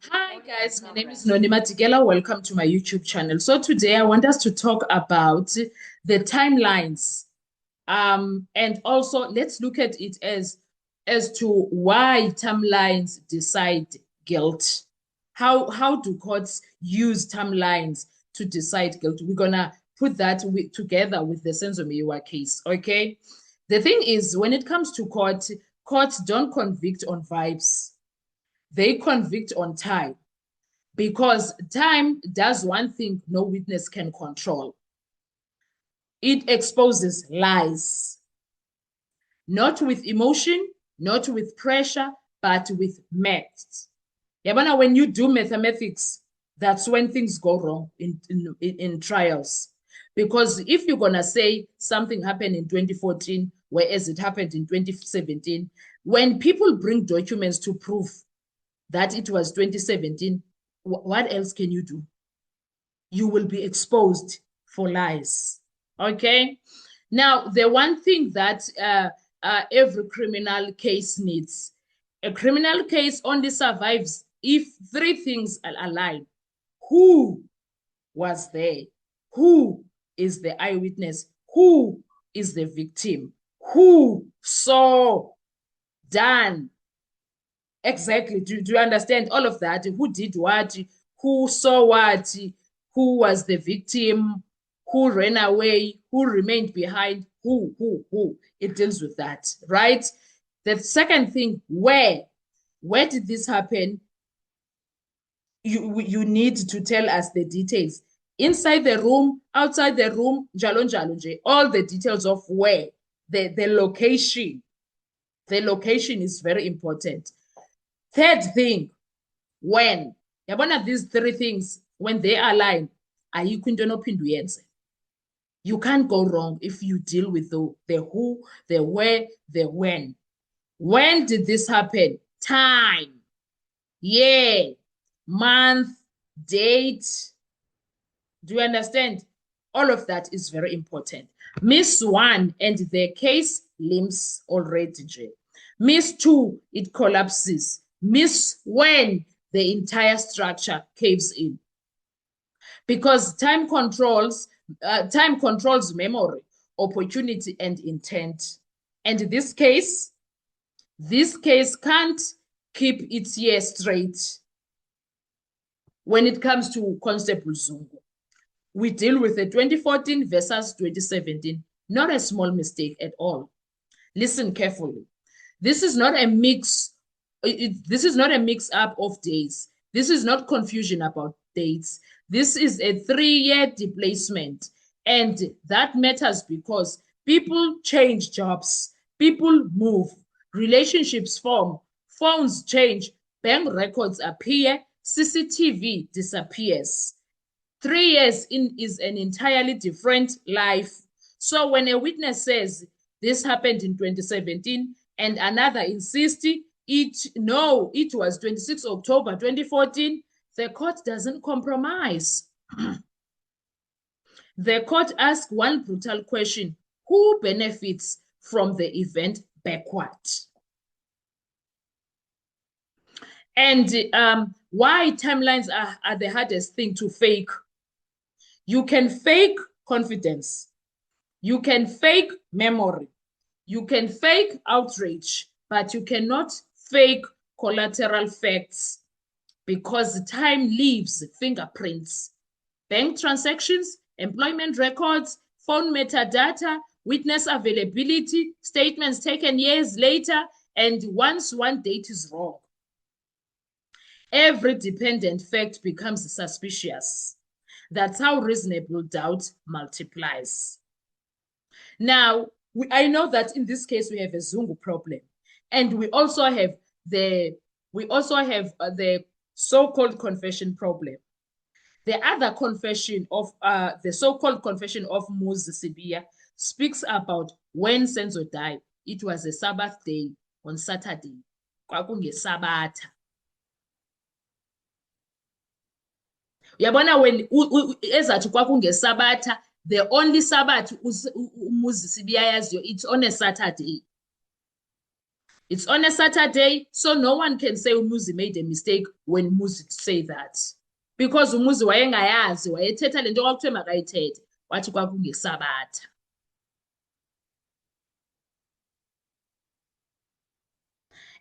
Hi guys, my name is Nonima Tigela. Welcome to my YouTube channel. So today I want us to talk about the timelines. And also let's look at it as to why timelines decide guilt. How do courts use timelines to decide guilt? We're gonna put that together with the Senzo Meyiwa case, okay? The thing is, when it comes to courts don't convict on vibes. They convict on time because time does one thing no witness can control. It exposes lies, not with emotion, not with pressure, but with maths. Yabana, when you do mathematics, that's when things go wrong in trials. Because if you're going to say something happened in 2014, whereas it happened in 2017, when people bring documents to prove that it was 2017, what else can you do? You will be exposed for lies. Okay? Now, the one thing that every criminal case needs, a criminal case only survives if three things align. Who was there? Who is the eyewitness? Who is the victim? Who saw, done, exactly. Do you understand all of that? Who did what? Who saw what? Who was the victim? Who ran away? Who remained behind? Who? It deals with that, right? The second thing, where? Where did this happen? You need to tell us the details. Inside the room, outside the room, all the details of where, the location. The location is very important. Third thing, when. Yabona, these three things, when they align, ayikho into enophinda uyenze. You can't go wrong if you deal with the who, the where, the when. When did this happen? Time, year, month, date. Do you understand? All of that is very important. Miss one and the case limps already. Miss two, it collapses. Miss when the entire structure caves in. Because time controls memory, opportunity, and intent. And this case can't keep its year straight when it comes to Constable Zungu. We deal with the 2014 versus 2017. Not a small mistake at all. Listen carefully. This is not a mix. This is not a mix-up of dates. This is not confusion about dates. This is a 3-year displacement. And that matters because people change jobs. People move. Relationships form. Phones change. Bank records appear. CCTV disappears. 3 years in is an entirely different life. So when a witness says this happened in 2017 and another insists it was 26 October 2014, the court doesn't compromise. The court asks one brutal question: who benefits from the event backward? And why timelines are the hardest thing to fake. You can fake confidence. You can fake memory. You can fake outrage, but you cannot fake collateral facts because time leaves fingerprints. Bank transactions, employment records, phone metadata, witness availability, statements taken years later, and once one date is wrong, every dependent fact becomes suspicious. That's how reasonable doubt multiplies. Now, I know that in this case we have a Zungu problem, and we also have the so-called confession problem. The other confession of the so-called confession of Muzi Sibiya speaks about when Senzo died. It was a Sabbath day on Saturday. Sabatha. Uyabona when ezathi kwakungesabatha, the only Sabbath Muzi Sibiya yaziyo, it's on a Saturday. It's on a Saturday, so no one can say Umuzi made a mistake when Umuzi say that. Because Umuzi wayengayazi, wayethetha lento kwakuthiwe makayithethe, wathi kwakungeSabatha.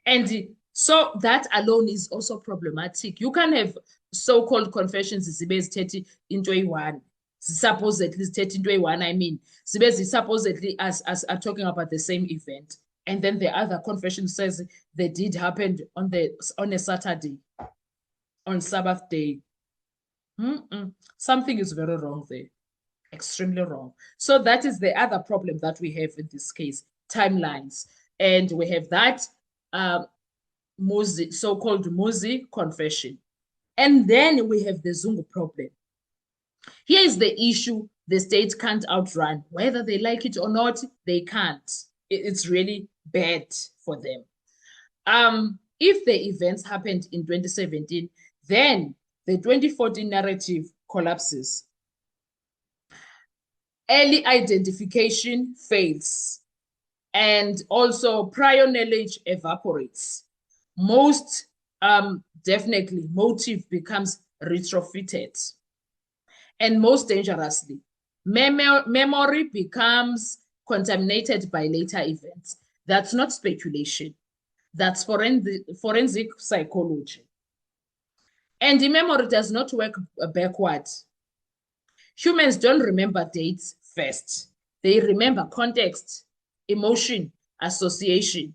And so that alone is also problematic. You can have so-called confessions zibe zithethe into eyi-one, supposedly zithethe into eyi-one, I mean, zibe supposedly as are talking about the same event. And then the other confession says the deed happened on a Saturday, on Sabbath day. Something is very wrong there, extremely wrong. So that is the other problem that we have in this case, timelines. And we have that so-called Muzi confession. And then we have the Zungu problem. Here is the issue the state can't outrun. Whether they like it or not, they can't. It's really bad for them. If the events happened in 2017, then the 2014 narrative collapses. Early identification fails. And also prior knowledge evaporates. Most definitely motive becomes retrofitted. And most dangerously, memory becomes contaminated by later events. That's not speculation. That's forensic psychology. And the memory does not work backward. Humans don't remember dates first. They remember context, emotion, association.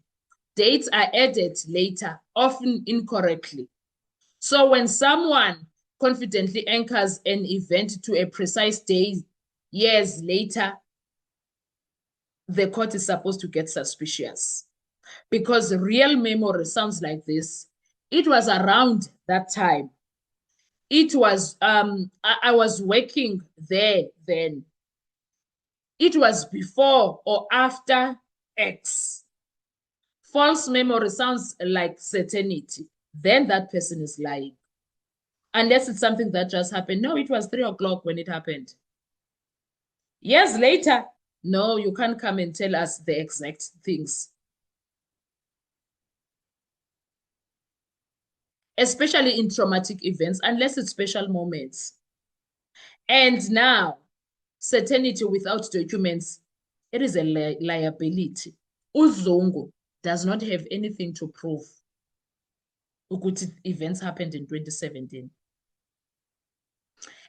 Dates are added later, often incorrectly. So when someone confidently anchors an event to a precise day years later, the court is supposed to get suspicious. Because real memory sounds like this. It was around that time. It was, I was working there then. It was before or after X. False memory sounds like certainty. Then that person is lying. Unless it's something that just happened. No, it was 3 o'clock when it happened. Years later, no, you can't come and tell us the exact things. Especially in traumatic events, unless it's special moments. And now, certainty without documents, it is a liability. Uzungu does not have anything to prove ukuthi events happened in 2017.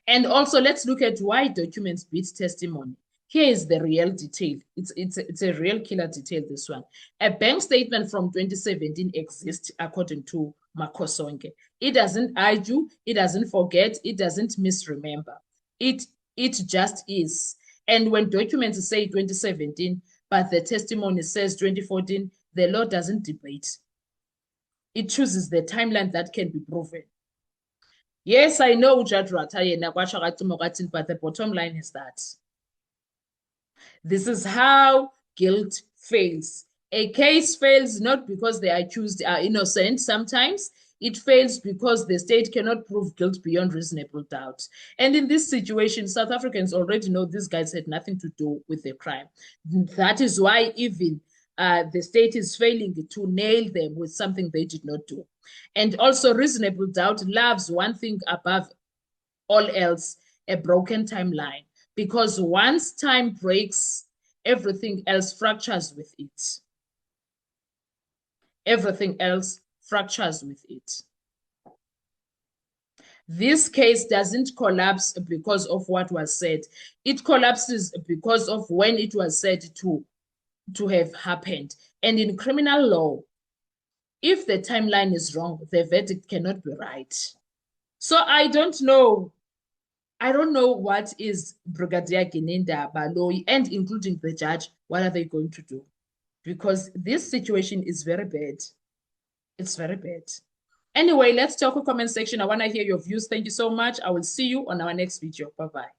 And also, let's look at why documents beat testimony. Here is the real detail. It's a real killer detail, this one. A bank statement from 2017 exists according to Makosonke. It doesn't argue, it doesn't forget, it doesn't misremember. It just is. And when documents say 2017, but the testimony says 2014, the law doesn't debate. It chooses the timeline that can be proven. Yes, I know, Judge Rataye, but the bottom line is that this is how guilt fails. A case fails not because the accused are innocent sometimes. It fails because the state cannot prove guilt beyond reasonable doubt. And in this situation, South Africans already know these guys had nothing to do with the crime. That is why even the state is failing to nail them with something they did not do. And also reasonable doubt loves one thing above all else, a broken timeline. Because once time breaks, everything else fractures with it. Everything else fractures with it. This case doesn't collapse because of what was said. It collapses because of when it was said to have happened. And in criminal law, if the timeline is wrong, the verdict cannot be right. So I don't know what is Brigadier Gininda Baloyi and including the judge, what are they going to do? Because this situation is very bad. It's very bad. Anyway, let's talk in the comment section. I want to hear your views. Thank you so much. I will see you on our next video. Bye-bye.